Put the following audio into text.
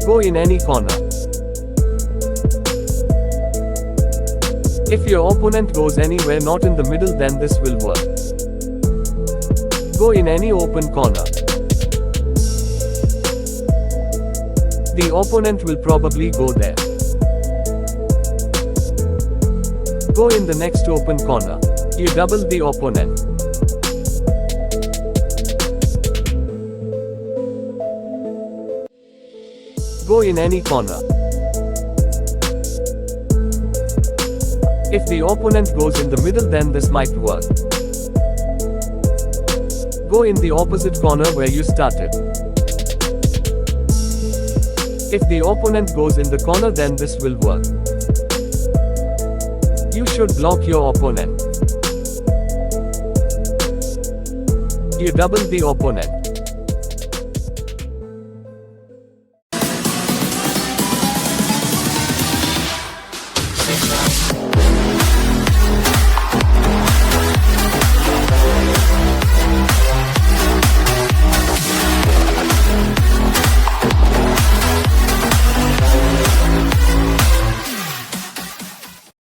Go in any corner. If your opponent goes anywhere not in the middle, then this will work. Go in any open corner. The opponent will probably go there. Go in the next open corner. You double the opponent. Go in any corner. If the opponent goes in the middle, then this might work. Go in the opposite corner where you started. If the opponent goes in the corner, then this will work. You should block your opponent. You double the opponent.